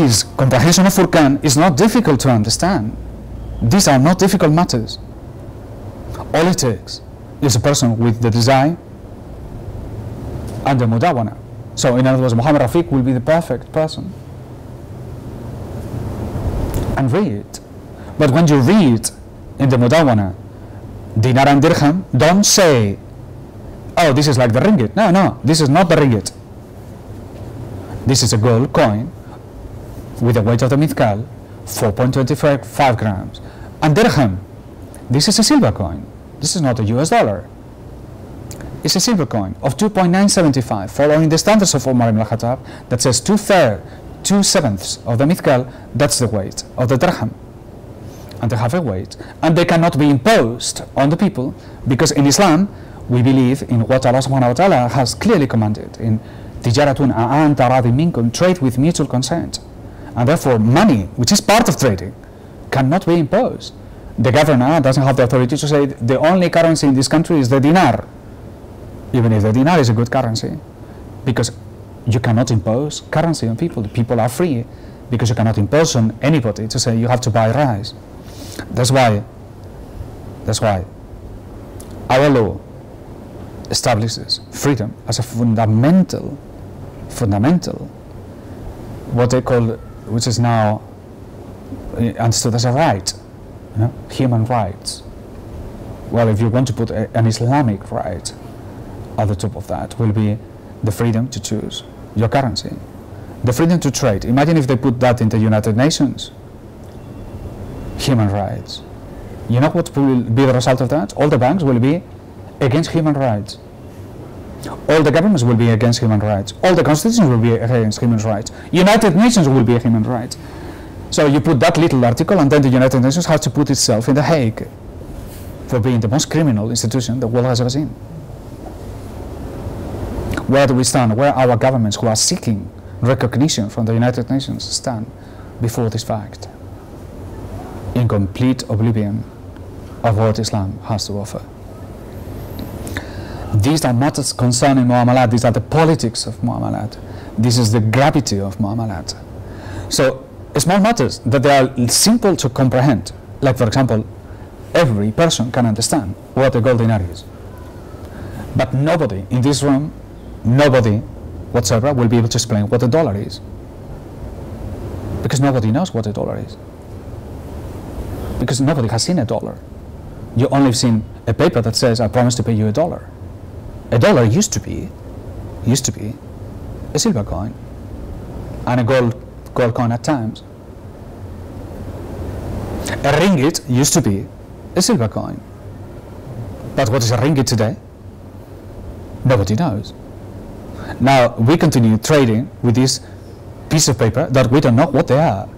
this comprehension of Furqan is not difficult to understand. These are not difficult matters. All it takes is a person with the desire and the mudawana. So in other words, Muhammad Rafiq will be the perfect person. And read. But when you read in the mudawana, dinar and dirham, don't say, oh, this is like the ringgit. No, no, this is not the ringgit. This is a gold coin with a weight of the mithqal, 4.25 grams. And dirham, this is a silver coin. This is not a US dollar. It's a silver coin of 2.975, following the standards of Umar ibn al-Khattab that says 2/7 of the mithqal, that's the weight of the dirham. And they have a weight. And they cannot be imposed on the people, because in Islam, we believe in what Allah subhanahu wa ta'ala has clearly commanded in tijaratun a'an taradi minkum, trade with mutual consent. And therefore money, which is part of trading, cannot be imposed. The governor doesn't have the authority to say the only currency in this country is the dinar, even if the dinar is a good currency, because you cannot impose currency on people. The people are free, because you cannot impose on anybody to say you have to buy rice. That's why our law establishes freedom as a fundamental, what they call, which is now understood as a right, you know, human rights. Well, if you want to put an Islamic right at the top of that, will be the freedom to choose your currency, the freedom to trade. Imagine if they put that in the United Nations, human rights. You know what will be the result of that? All the banks will be against human rights. All the governments will be against human rights. All the constitutions will be against human rights. United Nations will be human rights. So you put that little article, and then the United Nations has to put itself in The Hague for being the most criminal institution the world has ever seen. Where do we stand? Where our governments who are seeking recognition from the United Nations stand before this fact? In complete oblivion of what Islam has to offer. These are matters concerning mu'amalat. These are the politics of mu'amalat. This is the gravity of mu'amalat. So small matters that they are simple to comprehend, like for example, every person can understand what a gold dinar is. But nobody in this room, nobody whatsoever will be able to explain what a dollar is, because nobody knows what a dollar is, because nobody has seen a dollar. You only have seen a paper that says, I promise to pay you $1. A dollar used to be a silver coin and a gold coin at times. A ringgit used to be a silver coin. But what is a ringgit today? Nobody knows. Now we continue trading with this piece of paper that we don't know what they are,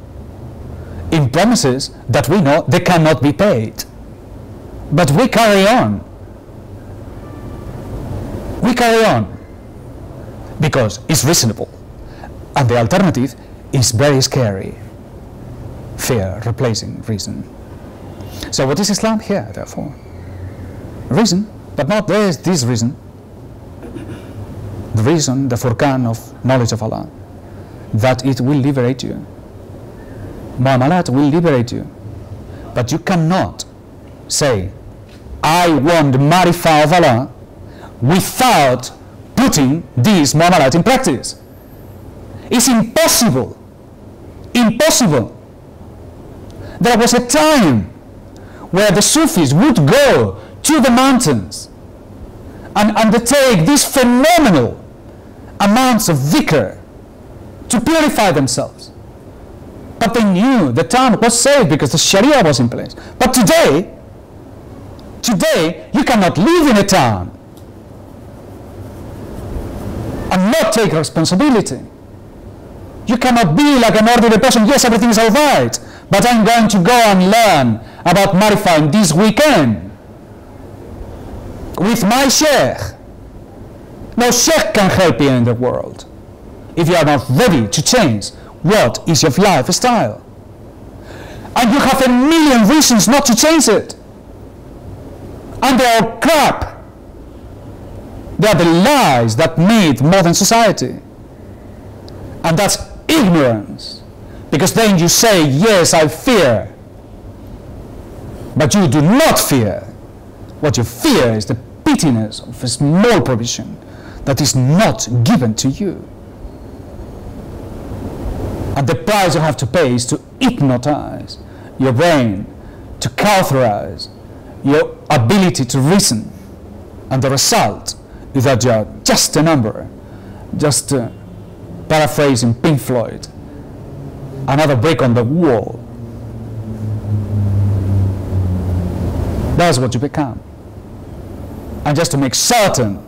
in promises that we know they cannot be paid. But we carry on. We carry on because it's reasonable, and the alternative is very scary. Fear replacing reason. So what is Islam here, therefore? Reason, but not this reason. The reason, the Furqan of knowledge of Allah, that it will liberate you. Mu'amalat will liberate you. But you cannot say, I want the marifa of Allah, without putting these mu'amalat in practice. It's impossible. Impossible. There was a time where the Sufis would go to the mountains and undertake these phenomenal amounts of dhikr to purify themselves. But they knew the town was safe because the Sharia was in place. But today you cannot live in a town and not take responsibility. You cannot be like an ordinary person. Yes, everything is all right, but I'm going to go and learn about marifying this weekend with my sheikh. No sheikh can help you in the world if you are not ready to change what is your lifestyle. And you have a million reasons not to change it. And they are crap. They are the lies that made modern society. And that's ignorance. Because then you say, yes, I fear. But you do not fear. What you fear is the pettiness of a small provision that is not given to you. And the price you have to pay is to hypnotize your brain, to characterize your ability to reason. And the result is that you are just a number, just paraphrasing Pink Floyd, another brick on the wall. That's what you become. And just to make certain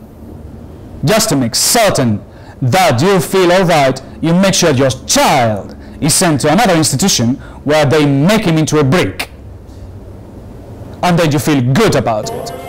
that you feel all right, you make sure your child is sent to another institution where they make him into a brick. And then you feel good about it.